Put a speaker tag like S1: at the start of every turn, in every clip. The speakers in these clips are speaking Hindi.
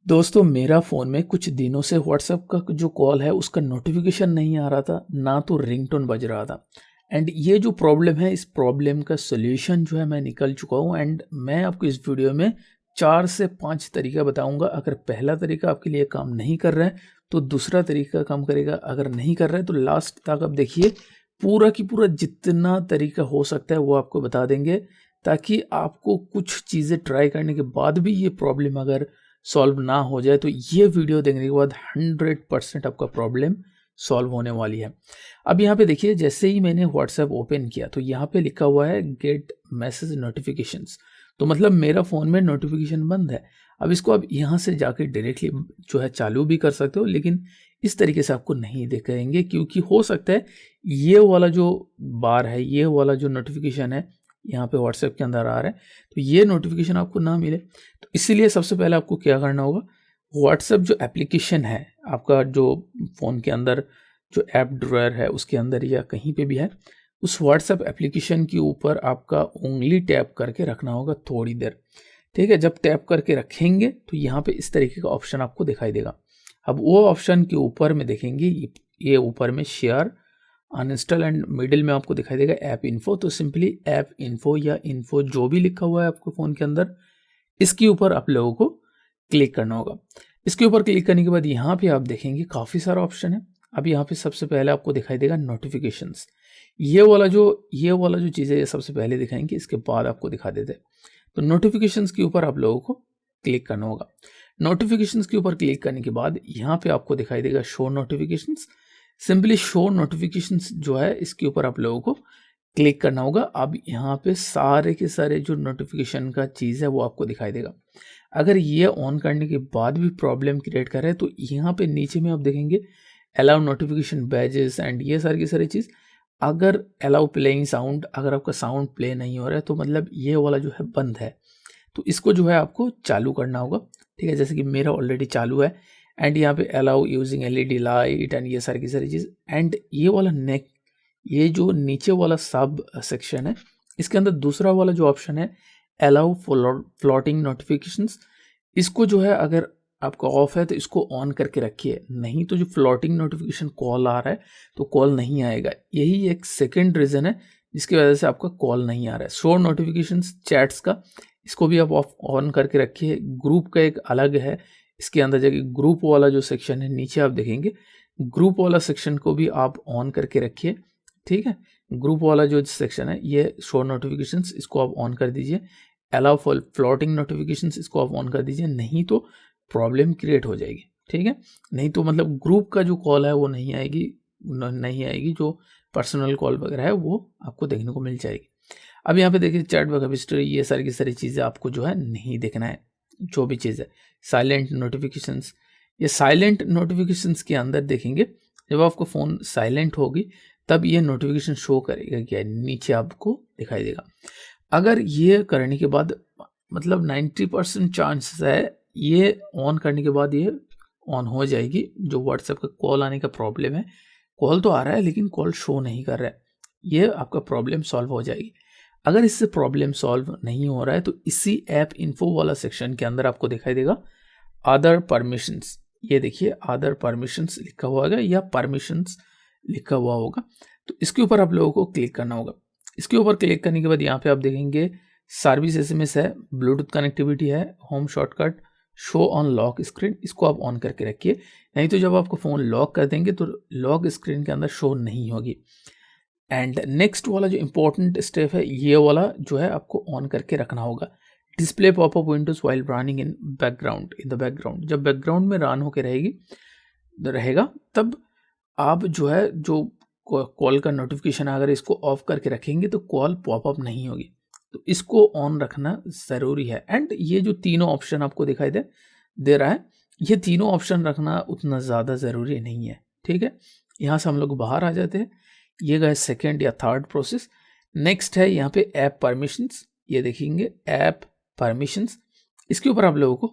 S1: दोस्तों मेरा फ़ोन में कुछ दिनों से व्हाट्सएप का जो कॉल है उसका नोटिफिकेशन नहीं आ रहा था, ना तो रिंगटोन बज रहा था। एंड ये जो प्रॉब्लम है, इस प्रॉब्लम का सोल्यूशन जो है मैं निकल चुका हूँ। एंड मैं आपको इस वीडियो में 4 से 5 तरीका बताऊंगा। अगर पहला तरीका आपके लिए काम नहीं कर रहा है तो दूसरा तरीका काम करेगा, अगर नहीं कर रहा है तो लास्ट तक आप देखिए। पूरा की पूरा जितना तरीका हो सकता है वो आपको बता देंगे, ताकि आपको कुछ चीज़ें ट्राई करने के बाद भी ये प्रॉब्लम अगर सॉल्व ना हो जाए तो ये वीडियो देखने के बाद 100% आपका प्रॉब्लम सॉल्व होने वाली है। अब यहाँ पे देखिए, जैसे ही मैंने व्हाट्सएप ओपन किया तो यहाँ पे लिखा हुआ है गेट मैसेज नोटिफिकेशंस। तो मतलब मेरा फ़ोन में नोटिफिकेशन बंद है। अब इसको आप यहाँ से जाके डायरेक्टली जो है चालू भी कर सकते हो, लेकिन इस तरीके से आपको नहीं दिखाएंगे, क्योंकि हो सकता है ये वाला जो बार है, ये वाला जो नोटिफिकेशन है यहाँ पे व्हाट्सएप के अंदर आ रहा है, तो ये नोटिफिकेशन आपको ना मिले। तो इसीलिए सबसे पहले आपको क्या करना होगा, व्हाट्सएप जो एप्लीकेशन है आपका, जो फ़ोन के अंदर जो ऐप ड्रॉयर है उसके अंदर या कहीं पे भी है, उस व्हाट्सएप एप्लीकेशन के ऊपर आपका उंगली टैप करके रखना होगा थोड़ी देर। ठीक है, जब टैप करके रखेंगे तो यहाँ पे इस तरीके का ऑप्शन आपको दिखाई देगा। अब वो ऑप्शन के ऊपर में देखेंगे, ये ऊपर में शेयर, अनइंस्टॉल एंड मिडिल में आपको दिखाई देगा ऐप इन्फो। तो सिंपली ऐप इन्फो या इन्फो जो भी लिखा हुआ है आपके फ़ोन के अंदर, इसके ऊपर आप लोगों को क्लिक करना होगा। इसके ऊपर क्लिक करने के बाद यहाँ पे आप देखेंगे काफ़ी सारा ऑप्शन है। अब यहाँ पे सबसे पहले आपको दिखाई देगा नोटिफिकेशंस। ये वाला जो चीज़ें ये सबसे पहले दिखाएंगे, इसके बाद आपको दिखा देते हैं। तो नोटिफिकेशंस के ऊपर आप लोगों को क्लिक करना होगा। नोटिफिकेशंस के ऊपर क्लिक करने के बाद यहाँ पे आपको दिखाई देगा show notifications. Simply show notifications जो है इसके ऊपर आप लोगों को क्लिक करना होगा। अब यहाँ पे सारे के सारे जो नोटिफिकेशन का चीज़ है वो आपको दिखाई देगा। अगर ये ऑन करने के बाद भी प्रॉब्लम क्रिएट कर रहा है तो यहाँ पे नीचे में आप देखेंगे अलाउ नोटिफिकेशन बैजेस एंड ये सारी की सारी चीज़। अगर अलाउ प्लेइंग साउंड, अगर आपका साउंड प्ले नहीं हो रहा है तो मतलब ये वाला जो है बंद है, तो इसको जो है आपको चालू करना होगा। ठीक है, जैसे कि मेरा ऑलरेडी चालू है। एंड यहाँ पे allow using LED light and ये सारी की सारी चीज़। एंड ये वाला ये जो नीचे वाला सब सेक्शन है, इसके अंदर दूसरा वाला जो ऑप्शन है अलाउ फ्लोटिंग नोटिफिकेशंस, इसको जो है अगर आपका ऑफ है तो इसको ऑन करके रखिए, नहीं तो जो फ्लोटिंग नोटिफिकेशन कॉल आ रहा है तो कॉल नहीं आएगा। यही एक सेकेंड रीज़न है जिसकी वजह से आपका कॉल नहीं आ रहा है। शो नोटिफिकेशंस चैट्स का, इसको भी आप ऑफ ऑन करके रखिए। ग्रुप का एक अलग है, इसके अंदर जाके ग्रुप वाला जो सेक्शन है नीचे आप देखेंगे, ग्रुप वाला सेक्शन को भी आप ऑन करके रखिए। ठीक है, ग्रुप वाला जो सेक्शन है ये शो नोटिफिकेशंस, इसको आप ऑन कर दीजिए। अलाउ फॉर फ्लोटिंग नोटिफिकेशंस, इसको आप ऑन कर दीजिए, नहीं तो प्रॉब्लम क्रिएट हो जाएगी। ठीक है, नहीं तो मतलब ग्रुप का जो कॉल है वो नहीं आएगी, जो पर्सनल कॉल वगैरह है वो आपको देखने को मिल जाएगी। अब यहाँ पे देखिए चैट वगैरह हिस्ट्री, ये सारी की सारी चीज़ें आपको जो है नहीं देखना है। जो भी चीज़ है साइलेंट नोटिफिकेशंस, ये साइलेंट नोटिफिकेशंस के अंदर देखेंगे, जब आपका फ़ोन साइलेंट होगी तब ये नोटिफिकेशन शो करेगा, क्या नीचे आपको दिखाई देगा। अगर ये करने के बाद मतलब 90% चांसेस है ये ऑन करने के बाद ये ऑन हो जाएगी। जो व्हाट्सएप का कॉल आने का प्रॉब्लम है, कॉल तो आ रहा है लेकिन कॉल शो नहीं कर रहा है, ये आपका प्रॉब्लम सॉल्व हो जाएगी। अगर इससे प्रॉब्लम सॉल्व नहीं हो रहा है तो इसी ऐप इन्फो वाला सेक्शन के अंदर आपको दिखाई देगा अदर परमिशंस। ये देखिए अदर परमिशंस लिखा हुआ होगा या परमिशंस लिखा हुआ होगा, तो इसके ऊपर आप लोगों को क्लिक करना होगा। इसके ऊपर क्लिक करने के बाद यहाँ पे आप देखेंगे सर्विस एसएमएस है, ब्लूटूथ कनेक्टिविटी है, home shortcut, show on lock screen, इसको आप ऑन करके रखिए, नहीं तो जब आपको फ़ोन लॉक कर देंगे तो लॉक स्क्रीन के अंदर शो नहीं होगी। एंड नेक्स्ट वाला जो इंपॉर्टेंट स्टेप है, ये वाला जो है आपको ऑन करके रखना होगा। Display popup Windows while running in the background, जब बैकग्राउंड में रन होकर रहेगा तब आप जो है जो कॉल का नोटिफिकेशन अगर इसको ऑफ करके रखेंगे तो कॉल पॉपअप नहीं होगी, तो इसको ऑन रखना ज़रूरी है। एंड ये जो तीनों ऑप्शन आपको दिखाई दे रहा है, ये तीनों ऑप्शन रखना उतना ज़्यादा ज़रूरी नहीं है। ठीक है, यहाँ से हम लोग बाहर आ जाते हैं। ये गए सेकेंड या थर्ड प्रोसेस। नेक्स्ट है यहाँ पे ऐप परमिशंस, ये देखेंगे ऐप परमिशंस, इसके ऊपर आप लोगों को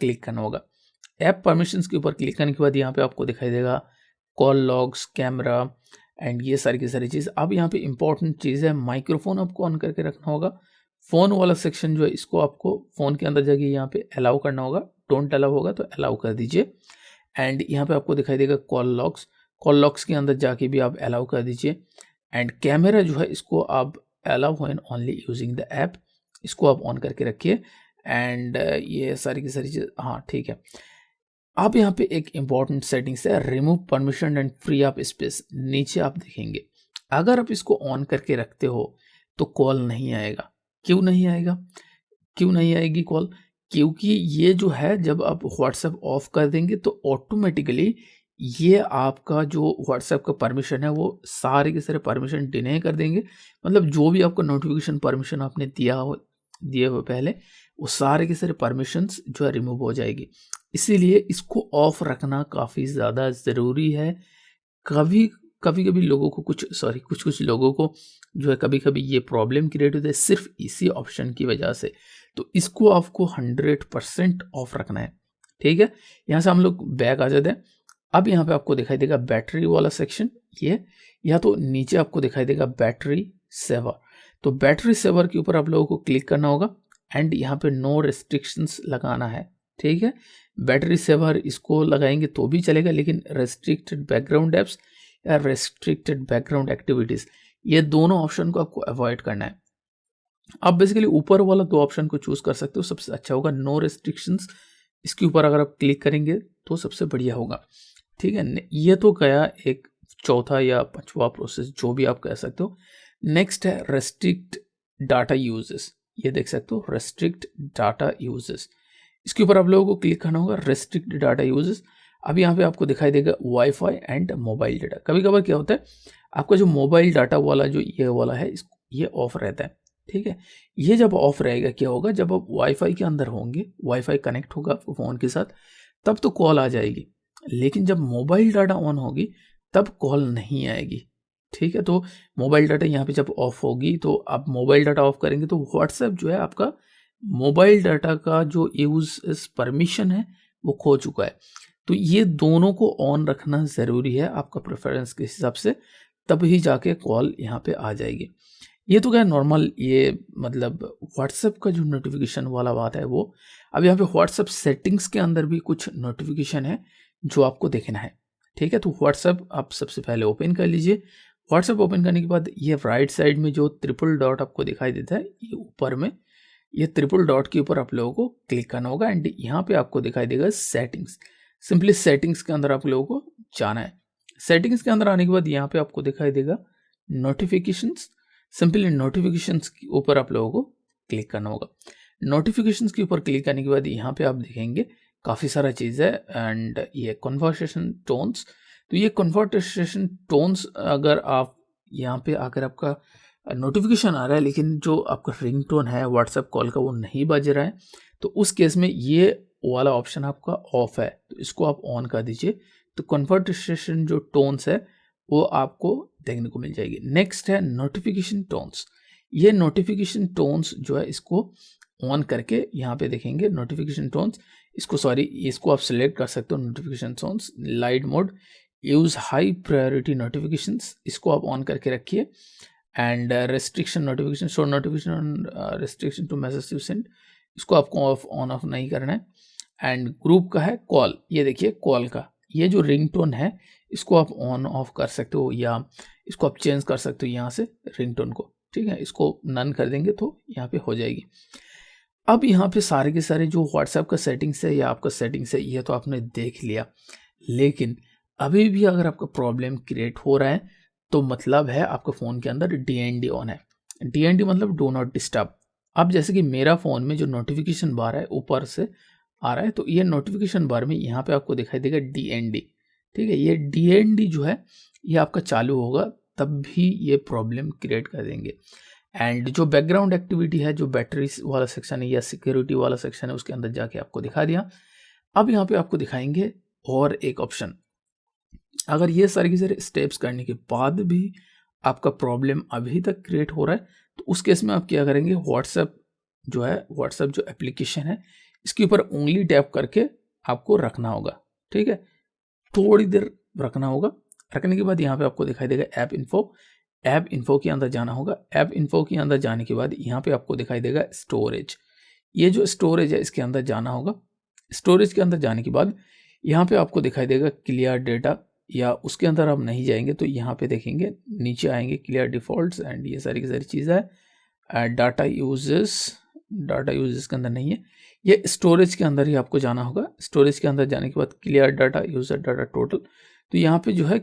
S1: क्लिक करना होगा। ऐप परमिशंस के ऊपर क्लिक करने के बाद यहाँ पे आपको दिखाई देगा कॉल लॉग्स, कैमरा एंड ये सारी की सारी चीज़। अब यहाँ पे इंपॉर्टेंट चीज़ है माइक्रोफोन आपको ऑन करके रखना होगा। फ़ोन वाला सेक्शन जो है इसको आपको फ़ोन के अंदर जाके यहाँ पे अलाउ करना होगा, डोंट अलाउ होगा तो अलाउ कर दीजिए। एंड यहाँ पे आपको दिखाई देगा कॉल लॉक्स के अंदर जाके भी आप अलाउ कर दीजिए। एंड कैमरा जो है इसको आप allow when only using the app, इसको आप ऑन करके रखिए। एंड ये सारी की सारी चीज़, हाँ ठीक है। आप यहाँ पे एक इम्पॉर्टेंट सेटिंग्स है, remove permission and free up space, नीचे आप देखेंगे। अगर आप इसको ऑन करके रखते हो तो कॉल नहीं आएगा। क्यों नहीं आएगा, क्यों नहीं आएगी कॉल? क्योंकि ये जो है जब आप व्हाट्सएप ऑफ कर देंगे तो ऑटोमेटिकली ये आपका जो व्हाट्सएप का परमिशन है वो सारे के सारे परमिशन डिने कर देंगे। मतलब जो भी आपको नोटिफिकेशन परमिशन आपने दिए हुए पहले, वो सारे के सारे परमिशंस जो है रिमूव हो जाएगी। इसीलिए इसको ऑफ रखना काफ़ी ज़्यादा ज़रूरी है। कभी लोगों को कुछ लोगों को जो है कभी कभी ये प्रॉब्लम क्रिएट होती है सिर्फ इसी ऑप्शन की वजह से। तो इसको आपको 100% ऑफ रखना है, ठीक है। यहाँ से हम लोग बैक आ जाते हैं। अब यहाँ पे आपको दिखाई देगा बैटरी वाला सेक्शन, ये या तो नीचे आपको दिखाई देगा बैटरी सेवर। तो बैटरी सेवर के ऊपर आप लोगों को क्लिक करना होगा एंड यहाँ पे नो रेस्ट्रिक्शंस लगाना है, ठीक है। बैटरी सेवर इसको लगाएंगे तो भी चलेगा, लेकिन रेस्ट्रिक्टेड बैकग्राउंड एप्स या रेस्ट्रिक्टेड बैकग्राउंड एक्टिविटीज़, ये दोनों ऑप्शन को आपको अवॉइड करना है। आप बेसिकली ऊपर वाला दो ऑप्शन को चूज कर सकते हो, सबसे अच्छा होगा नो रेस्ट्रिक्शंस। इसके ऊपर अगर आप क्लिक करेंगे तो सबसे बढ़िया होगा, ठीक है। ये तो गया एक चौथा या पांचवा प्रोसेस, जो भी आप कह सकते हो। नेक्स्ट है रेस्ट्रिक्ट डाटा यूजेस, ये देख सकते हो रेस्ट्रिक्ट डाटा यूजेस। इसके ऊपर आप लोगों को क्लिक करना होगा, रेस्ट्रिक्ट डाटा यूजेस। अब यहाँ पे आपको दिखाई देगा वाईफाई एंड मोबाइल डाटा। कभी कभार क्या होता है, आपका जो मोबाइल डाटा वाला जो ये वाला है ये ऑफ रहता है, ठीक है। ये जब ऑफ रहेगा क्या होगा, जब आप वाईफाई के अंदर होंगे, वाईफाई कनेक्ट होगा आपको फ़ोन के साथ, तब तो कॉल आ जाएगी। लेकिन जब मोबाइल डाटा ऑन होगी तब कॉल नहीं आएगी, ठीक है। तो मोबाइल डाटा यहाँ पे जब ऑफ होगी तो आप मोबाइल डाटा ऑफ करेंगे तो व्हाट्सएप जो है आपका मोबाइल डाटा का जो यूज परमिशन है वो खो चुका है। तो ये दोनों को ऑन रखना ज़रूरी है आपका प्रेफरेंस के हिसाब से, तभी जाके कॉल यहाँ पे आ जाएगी। ये तो क्या नॉर्मल, ये मतलब व्हाट्सएप का जो नोटिफिकेशन वाला बात है वो। अब यहाँ पे व्हाट्सएप सेटिंग्स के अंदर भी कुछ नोटिफिकेशन है जो आपको देखना है, ठीक है। तो व्हाट्सएप आप सबसे पहले ओपन कर लीजिए। व्हाट्सएप ओपन करने के बाद ये राइट साइड में जो ट्रिपल डॉट आपको दिखाई देता है, ये ऊपर में ये ट्रिपल डॉट के ऊपर आप लोगों को क्लिक करना होगा एंड यहाँ पे आपको दिखाई देगा सेटिंग्स। सिंपली सेटिंग्स के अंदर आप लोगों को जाना है। सेटिंग्स के अंदर आने के बाद यहाँ पे आपको दिखाई देगा नोटिफिकेशंस। सिंपली नोटिफिकेशंस के ऊपर आप लोगों को क्लिक करना होगा। नोटिफिकेशंस के ऊपर क्लिक करने के बाद यहाँ पे आप देखेंगे काफ़ी सारा चीज़ है एंड ये कन्वर्सेशन टोन्स। तो ये कन्वर्सेशन टोन्स, अगर आप यहाँ पे आकर आपका नोटिफिकेशन आ रहा है लेकिन जो आपका रिंगटोन है व्हाट्सएप कॉल का वो नहीं बज रहा है, तो उस केस में ये वाला ऑप्शन आपका ऑफ है, तो इसको आप ऑन कर दीजिए। तो कन्वर्सेशन जो टोन्स है वो आपको देखने को मिल जाएगी। नेक्स्ट है नोटिफिकेशन टोन्स। ये नोटिफिकेशन टोन्स जो है इसको ऑन करके यहाँ पे देखेंगे नोटिफिकेशन टोन्स, इसको आप सिलेक्ट कर सकते हो। Notification tones light mode, use high priority notifications, इसको आप ऑन करके रखिए। And restriction notification, show notification restriction to message you send, इसको आपको ऑन ऑफ नहीं करना है। एंड ग्रुप का है कॉल, ये देखिए कॉल का ये जो रिंगटोन है इसको आप ऑन ऑफ कर सकते हो या इसको आप चेंज कर सकते हो यहाँ से रिंगटोन को, ठीक है। इसको नन कर देंगे तो यहाँ पे हो जाएगी। अब यहाँ पे सारे के सारे जो व्हाट्सएप का सेटिंग्स है या आपका सेटिंग्स है ये तो आपने देख लिया, लेकिन अभी भी अगर आपका प्रॉब्लम क्रिएट हो रहा है तो मतलब है आपका फ़ोन के अंदर DND ऑन है। DND मतलब डू नॉट डिस्टर्ब। अब जैसे कि मेरा फ़ोन में जो नोटिफिकेशन बार है ऊपर से आ रहा है, तो ये नोटिफिकेशन बार में यहाँ पे आपको दिखाई देगा DND, ठीक है। ये DND जो है ये आपका चालू होगा तब भी ये प्रॉब्लम क्रिएट कर देंगे। एंड जो बैकग्राउंड एक्टिविटी है, जो बैटरी वाला सेक्शन है या सिक्योरिटी वाला सेक्शन है, उसके अंदर जाके आपको दिखा दिया। अब यहाँ पे आपको दिखाएंगे और एक ऑप्शन। अगर ये सारे के सारे स्टेप्स करने के बाद भी आपका प्रॉब्लम अभी तक क्रिएट हो रहा है तो उस केस में आप क्या करेंगे, व्हाट्सएप जो एप्लीकेशन है इसके ऊपर उंगली टैप करके आपको रखना होगा, ठीक है। थोड़ी देर रखना होगा। रखने के बाद यहाँ पे आपको दिखाई देगा ऐप इन्फो के अंदर जाना होगा। ऐप इन्फो के अंदर जाने के बाद यहाँ पे आपको दिखाई देगा स्टोरेज। ये जो स्टोरेज है इसके अंदर जाना होगा स्टोरेज के अंदर जाने के बाद यहाँ पे आपको दिखाई देगा क्लियर डेटा, या उसके अंदर आप नहीं जाएंगे तो यहाँ पे देखेंगे नीचे आएंगे क्लियर डिफ़ॉल्ट्स एंड ये सारी की सारी चीज़ है। डाटा यूजेस के अंदर नहीं है, ये स्टोरेज के अंदर ही आपको जाना होगा। स्टोरेज के अंदर जाने के बाद clear data, user data total, तो यहाँ पे जो है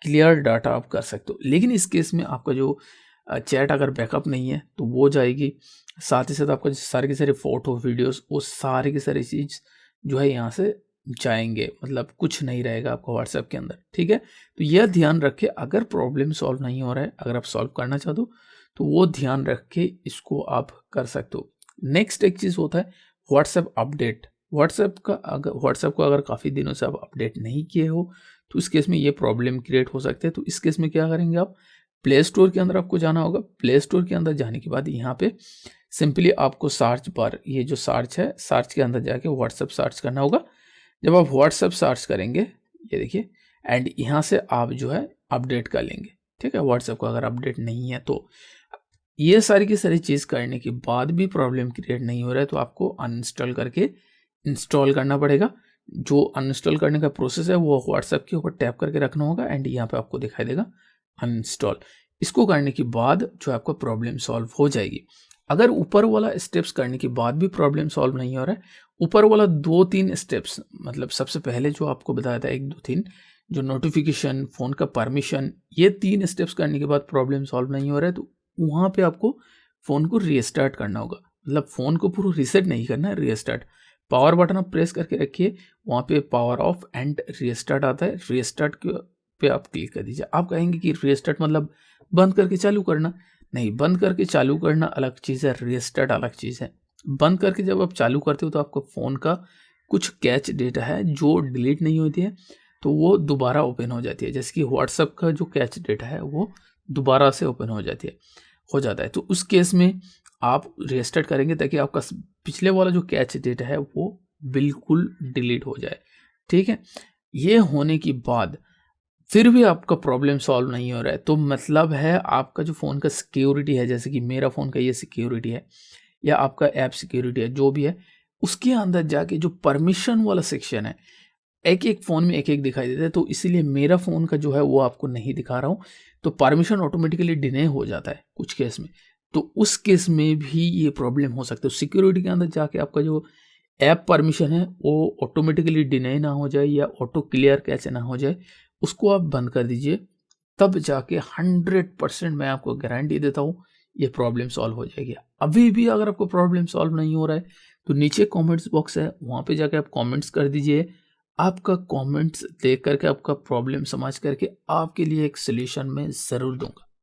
S1: क्लियर डाटा आप कर सकते हो। लेकिन इस केस में आपका जो चैट अगर बैकअप नहीं है तो वो जाएगी, साथ ही साथ आपका सारे के सारे फ़ोटो वीडियोस वो सारे की सारी चीज़ जो है यहाँ से जाएंगे, मतलब कुछ नहीं रहेगा आपका व्हाट्सएप के अंदर, ठीक है। तो यह ध्यान रखें, अगर प्रॉब्लम सॉल्व नहीं हो रहा है, अगर आप सॉल्व करना चाहते हो तो वो ध्यान रख के इसको आप कर सकते हो। नेक्स्ट एक चीज़ होता है व्हाट्सएप अपडेट। व्हाट्सएप को अगर काफ़ी दिनों से आप अपडेट नहीं किए हो तो इस केस में ये प्रॉब्लम क्रिएट हो सकते हैं। तो इस केस में क्या करेंगे आप, प्ले स्टोर के अंदर आपको जाना होगा। प्ले स्टोर के अंदर जाने के बाद यहाँ पे सिंपली आपको सर्च बार, ये जो सर्च है, सर्च के अंदर जाके व्हाट्सएप सर्च करना होगा। जब आप व्हाट्सएप सर्च करेंगे, ये देखिए, एंड यहाँ से आप जो है अपडेट कर लेंगे, ठीक है। व्हाट्सएप को अगर अपडेट नहीं है तो ये सारी की सारी चीज़ करने के बाद भी प्रॉब्लम क्रिएट नहीं हो रहा है तो आपको अनइंस्टॉल करके इंस्टॉल करना पड़ेगा। जो अनइंस्टॉल करने का प्रोसेस है वो व्हाट्सएप के ऊपर टैप करके रखना होगा एंड यहाँ पे आपको दिखाई देगा अनइंस्टॉल। इसको करने के बाद जो आपका प्रॉब्लम सॉल्व हो जाएगी। अगर ऊपर वाला स्टेप्स करने के बाद भी प्रॉब्लम सॉल्व नहीं हो रहा है, ऊपर वाला 2-3 स्टेप्स, मतलब सबसे पहले जो आपको बताया था 1-2-3, जो नोटिफिकेशन, फ़ोन का परमिशन, ये 3 स्टेप्स करने के बाद प्रॉब्लम सॉल्व नहीं हो रहा है तो वहाँ पे आपको फ़ोन को रीस्टार्ट करना होगा। मतलब फ़ोन को पूरा रीसेट नहीं करना है, रीस्टार्ट। पावर बटन आप प्रेस करके रखिए, वहाँ पे पावर ऑफ एंड रीस्टार्ट आता है, रीस्टार्ट पे आप क्लिक कर दीजिए। आप कहेंगे कि रीस्टार्ट मतलब बंद करके चालू करना, नहीं, बंद करके चालू करना अलग चीज़ है, रीस्टार्ट अलग चीज़ है। बंद करके जब आप चालू करते हो तो आपका फ़ोन का कुछ कैच डेटा है जो डिलीट नहीं होती है तो वो दोबारा ओपन हो जाती है। जैसे कि व्हाट्सएप का जो कैच डेटा है वो दोबारा से ओपन हो जाता है। तो उस केस में आप रीस्टार्ट करेंगे ताकि आपका पिछले वाला जो कैच डेटा है वो बिल्कुल डिलीट हो जाए, ठीक है। ये होने के बाद फिर भी आपका प्रॉब्लम सॉल्व नहीं हो रहा है तो मतलब है आपका जो फ़ोन का सिक्योरिटी है, जैसे कि मेरा फ़ोन का ये सिक्योरिटी है या आपका ऐप सिक्योरिटी है, जो भी है, उसके अंदर जाके जो परमिशन वाला सेक्शन है, एक-एक फ़ोन में एक-एक दिखाई देता है। तो इसीलिए मेरा फ़ोन का जो है वो आपको नहीं दिखा रहा हूँ, तो परमिशन ऑटोमेटिकली डिने हो जाता है कुछ केस में। तो उस केस में भी ये प्रॉब्लम हो सकता है। सिक्योरिटी के अंदर जाके आपका जो ऐप परमिशन है वो ऑटोमेटिकली डिने ना हो जाए या ऑटो क्लियर कैसे ना हो जाए, उसको आप बंद कर दीजिए, तब जाके 100% मैं आपको गारंटी देता हूँ ये प्रॉब्लम सॉल्व हो जाएगी। अभी भी अगर आपको प्रॉब्लम सॉल्व नहीं हो रहा है तो नीचे कमेंट्स बॉक्स है, वहाँ पे जाके आप कमेंट्स कर दीजिए। आपका कमेंट्स देख करके, आपका प्रॉब्लम समझ करके आपके लिए एक सॉल्यूशन मैं ज़रूर दूंगा।